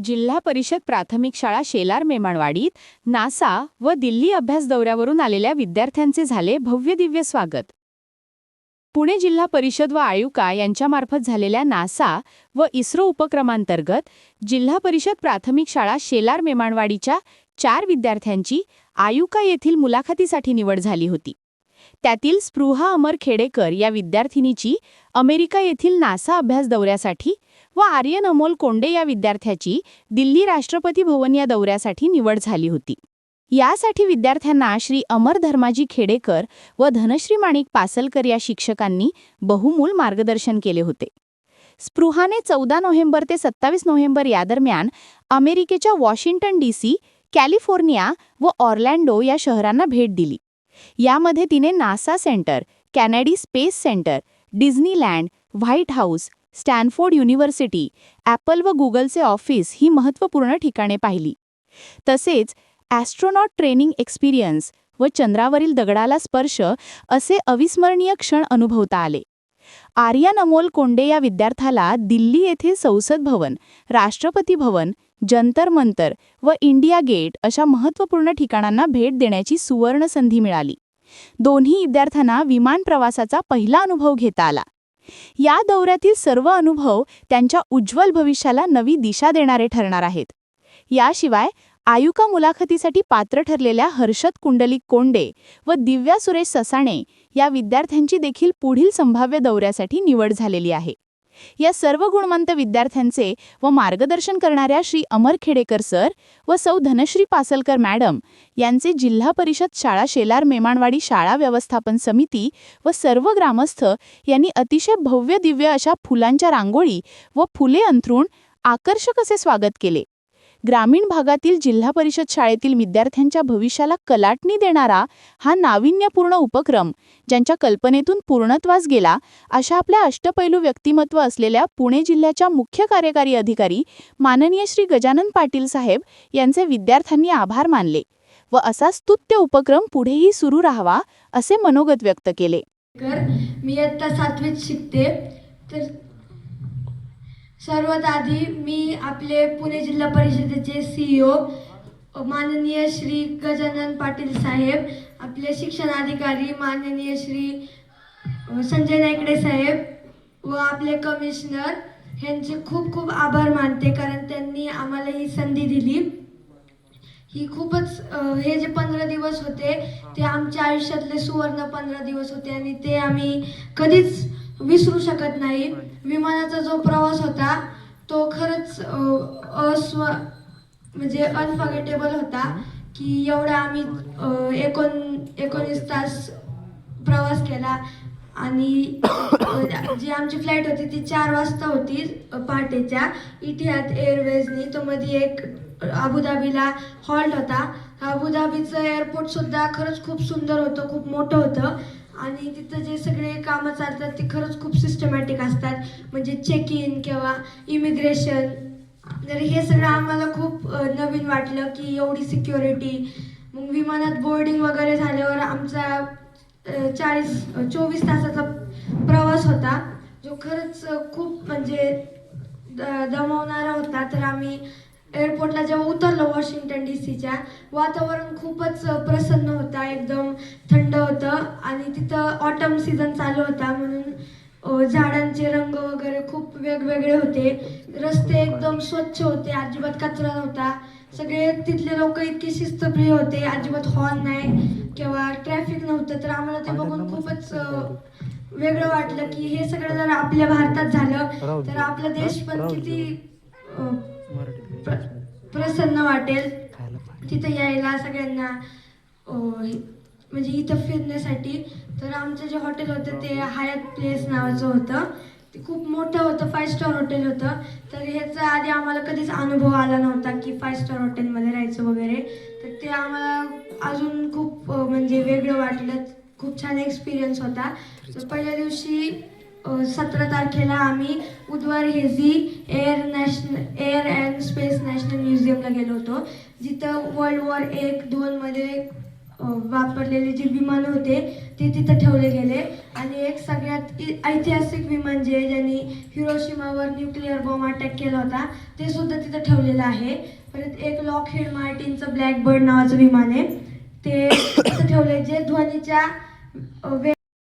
जिल्हा परिषद प्राथमिक शाळा शेलार मेमाणवाडीत नासा व दिल्ली अभ्यास दौऱ्यावरून आलेल्या विद्यार्थ्यांचे झाले भव्य दिव्य स्वागत. पुणे जिल्हा परिषद व आयुका यांच्यामार्फत झालेल्या नासा व इस्रो उपक्रमांतर्गत जिल्हा परिषद प्राथमिक शाळा शेलार मेमाणवाडीच्या 4 विद्यार्थ्यांची आयुका येथील मुलाखतीसाठी निवड झाली होती. त्यातील स्पृहा अमर खेडेकर या विद्यार्थिनीची अमेरिका येथील नासा अभ्यास दौऱ्यासाठी व आर्यन अमोल कोंडे या विद्यार्थ्याची दिल्ली राष्ट्रपती भवन या दौऱ्यासाठी निवड झाली होती. यासाठी विद्यार्थ्यांना श्री अमर धर्माजी खेडेकर व धनश्री माणिक पासलकर या शिक्षकांनी बहुमूल मार्गदर्शन केले होते. स्पृहाने 14 नोव्हेंबर ते 27 नोव्हेंबर या दरम्यान अमेरिकेच्या वॉशिंग्टन DC, कॅलिफोर्निया व ऑर्लॅंडो या शहरांना भेट दिली. यामध्ये तिने NASA centre, Kennedy space centre, Disneyland, white house, Stanford university, Apple व गुगलचे ऑफिस ही महत्त्वपूर्ण ठिकाणे पाहिली. तसेच ॲस्ट्रोनॉट ट्रेनिंग एक्सपिरियन्स व चंद्रावरील दगडाला स्पर्श असे अविस्मरणीय क्षण अनुभवता आले. आर्यन अमोल कोंडे या विद्यार्थ्याला दिल्ली येथे संसद भवन, राष्ट्रपती भवन, जंतर मंतर व इंडिया गेट अशा महत्त्वपूर्ण ठिकाणांना भेट देण्याची सुवर्ण संधी मिळाली. दोन्ही विद्यार्थ्यांना विमान प्रवासाचा पहिला अनुभव घेता आला. या दौऱ्यातील सर्व अनुभव त्यांच्या उज्ज्वल भविष्याला नवी दिशा देणारे ठरणार आहेत. याशिवाय आयुका मुलाखतीसाठी पात्र ठरलेल्या हर्षद कुंडलिक कोंडे व दिव्या सुरेश ससाणे या विद्यार्थ्यांची देखील पुढील संभाव्य दौऱ्यासाठी निवड झालेली आहे. या सर्व गुणवंत विद्यार्थ्यांचे व मार्गदर्शन करणाऱ्या श्री अमर खेडेकर सर व सौ धनश्री पासलकर मॅडम यांचे जिल्हा परिषद शाळा शेलार मेमाणवाडी शाळा व्यवस्थापन समिती व सर्व ग्रामस्थ यांनी अतिशय भव्य दिव्य अशा फुलांच्या रांगोळी व फुले अंथरून आकर्षक असे स्वागत केले. ग्रामीण भागातील जिल्हा परिषद शाळेतील विद्यार्थ्यांच्या भविष्याला कलाटणी देणारा हा नाविन्यपूर्ण उपक्रम ज्यांच्या कल्पनेतून पूर्णत्वास गेला अशा आपल्या अष्टपैलू व्यक्तिमत्व असलेल्या पुणे जिल्ह्याच्या मुख्य कार्यकारी अधिकारी माननीय श्री गजानन पाटील साहेब यांचे विद्यार्थ्यांनी आभार मानले व असा स्तुत्य उपक्रम पुढेही सुरू राहावा असे मनोगत व्यक्त केले. मी इयत्ता 7वीत शिकते. तर सर्वात आधी मी आपले पुणे जिल्हा परिषदेचे CEO माननीय श्री गजानन पाटील साहेब, आपले शिक्षणाधिकारी माननीय श्री संजय नायकडे साहेब व आपले कमिशनर यांचे खूप खूप आभार मानते, कारण त्यांनी आम्हाला ही संधी दिली. ही खूपच हे जे 15 दिवस होते ते आमच्या आयुष्यातले सुवर्ण 15 दिवस होते आणि ते आम्ही कधीच विसरू शकत नाही. विमानाचा जो प्रवास होता तो खरंच म्हणजे अनफॉर्गेटेबल होता की एवढा आम्ही 19 तास प्रवास केला आणि जी आमची फ्लाईट होती ती 4 वाजता होती पहाटेच्या इतिहाद एअरवेजनी. तो मध्ये एक अबुधाबीला हॉल्ट होता. अबुधाबीचं एअरपोर्ट सुद्धा खरंच खूप सुंदर होतं, खूप मोठं होतं आणि तिथं जे सगळे कामं चालतात ते खरंच खूप सिस्टमॅटिक असतात, म्हणजे चेक इन किंवा इमिग्रेशन. तर हे सगळं आम्हाला खूप नवीन वाटलं की एवढी सिक्युरिटी. मग विमानात बोर्डिंग वगैरे झाल्यावर आमचा 24 तासाचा प्रवास होता जो खरंच खूप म्हणजे दमवणारा होता. तर आम्ही एअरपोर्टला जेव्हा उतरलो वॉशिंग्टन DCच्या, वातावरण खूपच प्रसन्न होता, एकदम थंड होतं आणि तिथं ऑटम सीझन चालू होता म्हणून झाडांचे रंग वगैरे खूप वेगवेगळे होते. रस्ते एकदम स्वच्छ होते, अजिबात कचरा नव्हता. सगळे तिथले लोक इतके शिस्तप्रिय होते, अजिबात हॉर्न नाही किंवा ट्रॅफिक नव्हतं. तर आम्हाला ते बघून खूपच वेगळं वाटलं की हे सगळं जर आपल्या भारतात झालं तर आपला देश पण किती प्रसन्न वाटेल तिथं यायला सगळ्यांना, म्हणजे इथं फिरण्यासाठी. तर आमचं जे हॉटेल होतं ते हयात प्लेस नावाचं होतं. ते खूप मोठं होतं, 5 स्टार हॉटेल होतं. तर ह्याचा आधी आम्हाला कधीच अनुभव आला नव्हता की 5 स्टार हॉटेलमध्ये राहायचं वगैरे. तर ते आम्हाला अजून खूप म्हणजे वेगळं वाटलं, खूप छान एक्सपिरियन्स होता. तर पहिल्या दिवशी 17 तारखेला आम्ही उद्वार हेझी एअर अँड स्पेस नॅशनल म्युझियमला गेलो होतो, जिथं वर्ल्ड वॉर 1-2 मध्ये वापरलेले जे विमान होते ते तिथं ठेवले गेले. आणि एक सगळ्यात ऐतिहासिक विमान जे ज्यांनी हिरोशिमावर न्यूक्लिअर बॉम्ब अटॅक केला होता ते सुद्धा तिथं ठेवलेलं आहे. परत एक लॉकहीड मार्टिनचं ब्लॅकबर्ड नावाचं विमान आहे ते तिथं ठेवलं, जे ध्वनीच्या